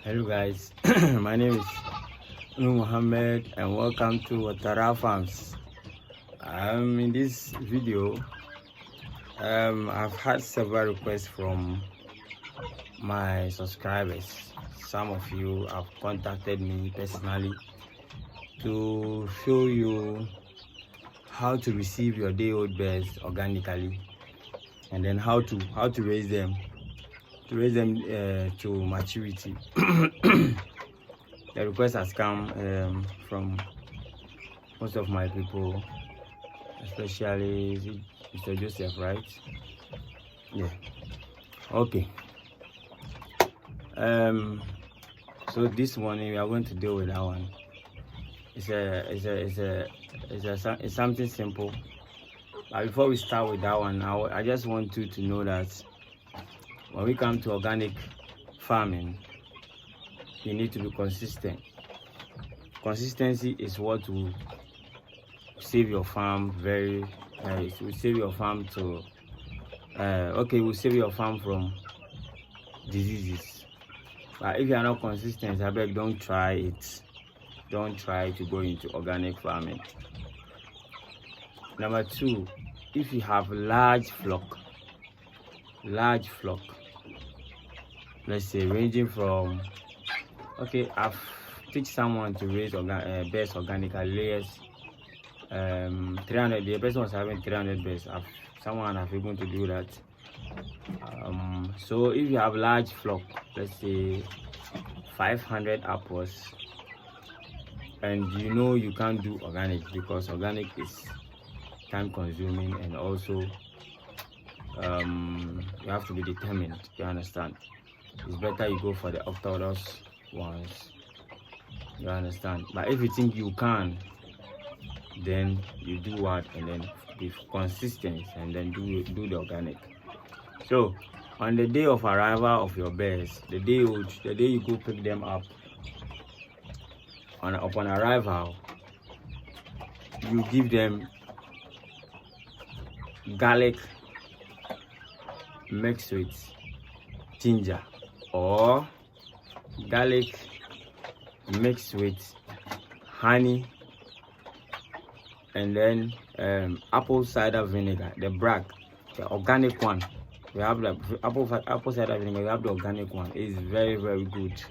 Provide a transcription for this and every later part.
Hello guys, my name is Muhammad and welcome to Watara Farms. In this video, I've had several requests from my subscribers. Some of you have contacted me personally to show you how to receive your day-old birds organically, and then how to raise them to maturity. The request has come from most of my people, especially Mr. Joseph, right? Yeah. Okay. So this morning we are going to deal with that one. It's something simple. But before we start with that one, I just want you to know that when we come to organic farming, you need to be consistent. Consistency is what will save your farm it will save your farm to will save your farm from diseases. But if you are not consistent, I beg, don't try it. Don't try to go into organic farming. Number two, if you have large flock, let's say ranging from I've teach someone to raise birds organically layers 300. The person was having 300 birds. Someone have able to do that. So if you have large flock, let's say 500 upwards, and you can't do organic because organic is time consuming, and also you have to be determined. You understand? It's better you go for the orthodox ones. You understand? But if you think you can, then you do what, and then be consistent, and then do the organic. So on the day of arrival of your birds, the day you go pick them up, upon arrival, you give them garlic mixed with ginger, or garlic mixed with honey, and then apple cider vinegar, the brag, the organic one. We have the apple cider vinegar. We have the organic one. It's very, very good.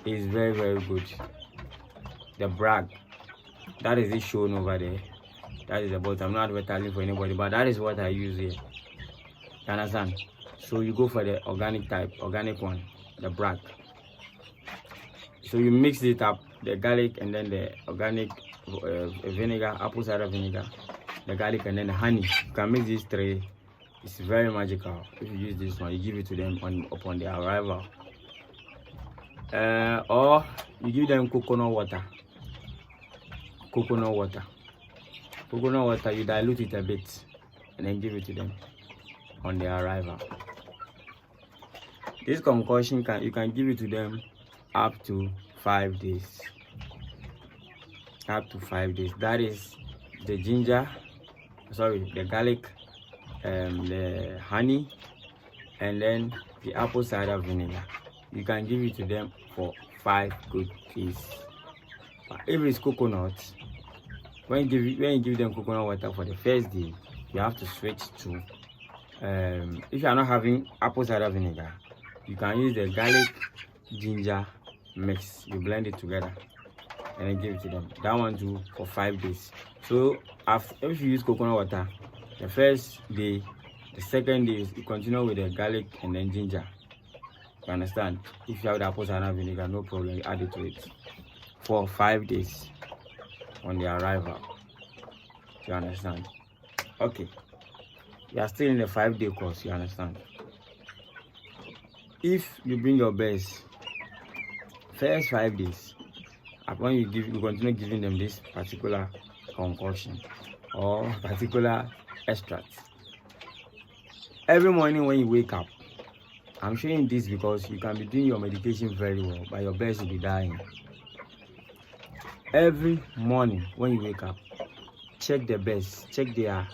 It's very, very good. The brag, that is it shown over there. That is the bottle. I'm not advertising for anybody, but that is what I use here. You understand? So you go for the organic one, the brag. So you mix it up, the garlic and then the organic vinegar, apple cider vinegar, the garlic, and then the honey. You can mix these three. It's very magical. If you use this one, you give it to them upon their arrival. Or you give them coconut water. Coconut water, you dilute it a bit and then give it to them on their arrival. This concoction you can give it to them up to 5 days. Up to 5 days. That is the the garlic, the honey, and then the apple cider vinegar. You can give it to them for 5 good days. But if it's coconut, when you give them coconut water for the first day, you have to switch to if you are not having apple cider vinegar, you can use the garlic ginger mix. You blend it together and then give it to them. That one too for 5 days. So if you use coconut water the first day, the second day you continue with the garlic and then ginger. You understand? If you have the apple cider vinegar, no problem, you add it to it for 5 days on the arrival. You understand? Okay. You are still in the 5-day course. You understand? If you bring your birds first 5 days, when you continue giving them this particular concoction or particular extract every morning when you wake up. I'm showing this because you can be doing your medication very well, but your birds will be dying. Every morning when you wake up, check the birds, check their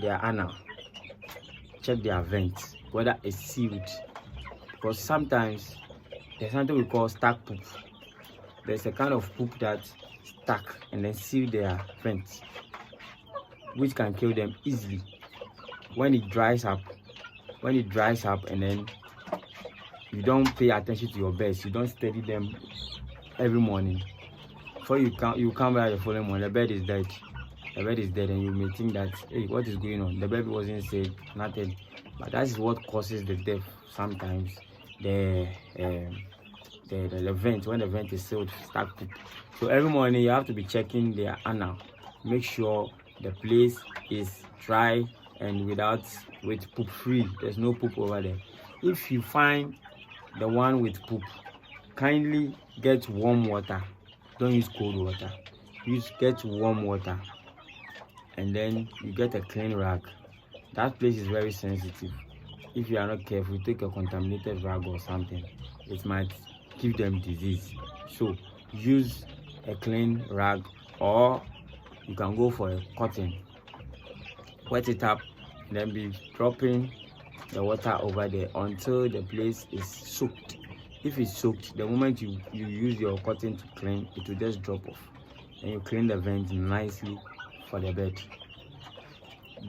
anal, check their vents, whether it's sealed, because sometimes there's something we call stack poop. There's a kind of poop that stack and then seal their vents, which can kill them easily when it dries up. When it dries up and then you don't pay attention to your birds, you don't steady them every morning. Before you come back the following morning, the bird is dead. The bird is dead, and you may think that, hey, what is going on? The bird wasn't sick, nothing. But that is what causes the death sometimes. The vent, when the vent is sealed, stack poop. So every morning you have to be checking their anal. Make sure the place is dry and with poop free. There's no poop over there. If you find the one with poop, kindly get warm water. Don't use cold water. Get warm water, and then you get a clean rag. That place is very sensitive. If you are not careful, take a contaminated rag or something, it might give them disease. So use a clean rag, or you can go for a cotton. Wet it up, then be dropping the water over there until the place is soaked. If it's soaked, the moment you use your cotton to clean, it will just drop off, and you clean the vent nicely for the bed.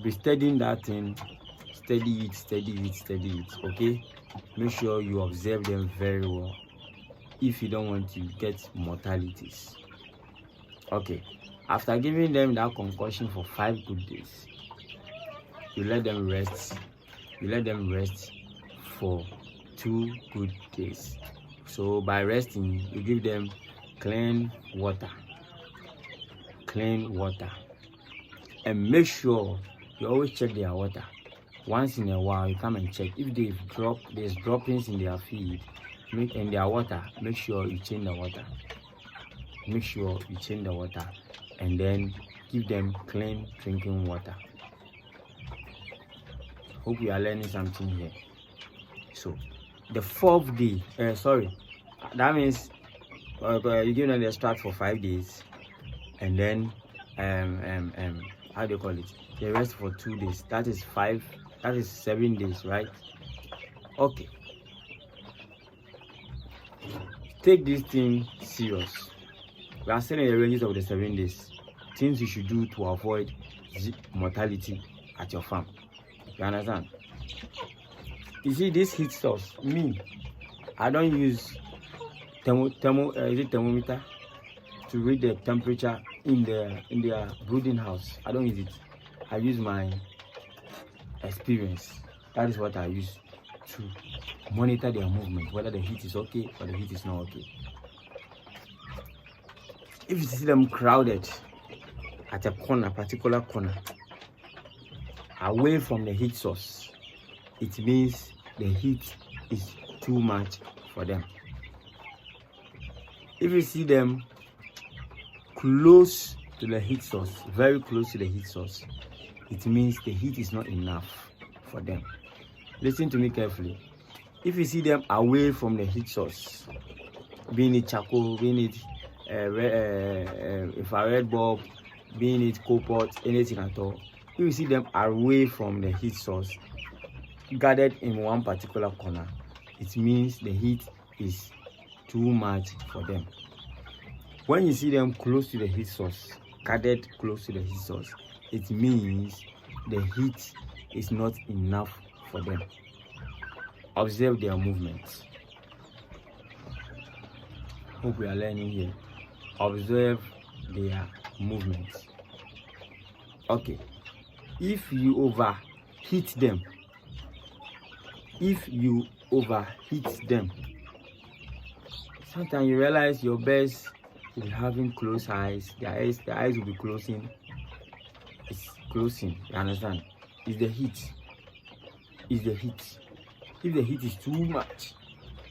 Be steadying that thing, steady it, okay? Make sure you observe them very well if you don't want to get mortalities. Okay, after giving them that concoction for 5 good days, you let them rest. You let them rest for 2 good days. So by resting, you give them clean water, and make sure you always check their water. Once in a while, you come and check. If there's droppings in their feed, in their water, make sure you change the water. And then give them clean drinking water. Hope we are learning something here. So the 4th day, that means you give them the start for 5 days, and then how do you call it? They rest for 2 days. That is 7 days, right? Okay. Take this thing serious. We are still in the ranges of the 7 days. Things you should do to avoid mortality at your farm. You understand? You see this heat source. Me, I don't use thermometer to read the temperature in their brooding house. I don't use it. I use my experience. That is what I use to monitor their movement, whether the heat is okay or the heat is not okay. If you see them crowded at a particular corner, away from the heat source, it means the heat is too much for them. If you see them close to the heat source, very close to the heat source, it means the heat is not enough for them. Listen to me carefully. If you see them away from the heat source, being it charcoal, being it infrared bulb, being it coal pot, anything at all, if you see them away from the heat source, gathered in one particular corner, it means the heat is too much for them. When you see them close to the heat source, gathered close to the heat source, it means the heat is not enough for them. Observe their movements. Hope we are learning here. Observe their movements. Okay. If you overheat them, sometimes you realize your birds will be having closed eyes. Their eyes will be closing. It's closing. You understand? It's the heat. If the heat is too much,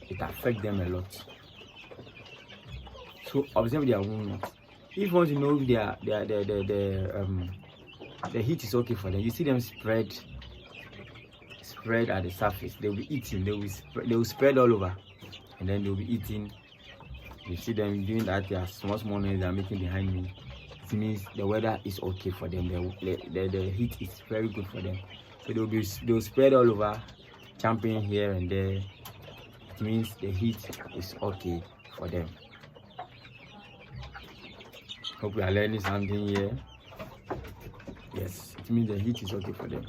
it affects them a lot. So observe their movements. If you want to know if the heat is okay for them, you see them spread at the surface. They will be eating. They will spread all over, and then they will be eating. You see them doing that. There are small noise they are making behind me. It means the weather is okay for them. The heat is very good for them. So they will spread all over, jumping here and there. it means the heat is okay for them. Hope we are learning something here. Yes, it means the heat is okay for them.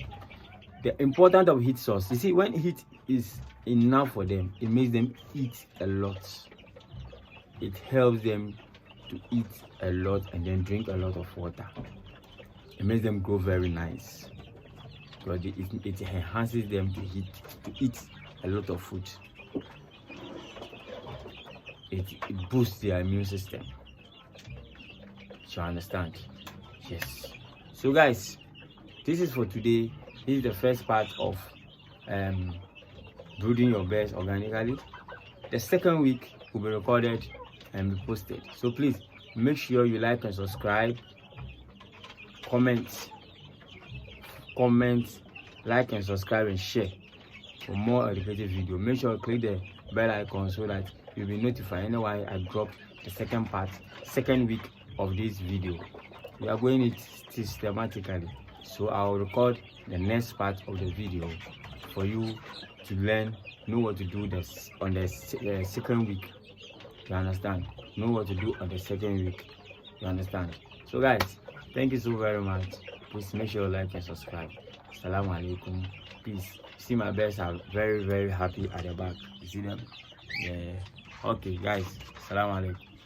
The importance of heat source, you see, when heat is enough for them, it makes them eat a lot. It helps them to eat a lot and then drink a lot of water. It makes them grow very nice because it enhances them to eat a lot of food. It boosts their immune system. You understand? Yes. So guys, this is for today. This is the first part of brooding your birds organically. The second week will be recorded and be posted. So please make sure you like and subscribe, comment, like and subscribe and share for more educative video. Make sure you click the bell icon so that you'll be notified anyway I drop the second week of this video. We are going it systematically, so I'll record the next part of the video for you to know what to do on the second week. You understand? Know what to do on the second week. You understand? So guys, thank you so very much. Please make sure you like and subscribe. Assalamu alaikum. Peace. See, my birds are very, very happy at the back. You see them? Yeah. Okay guys, assalamu alaikum.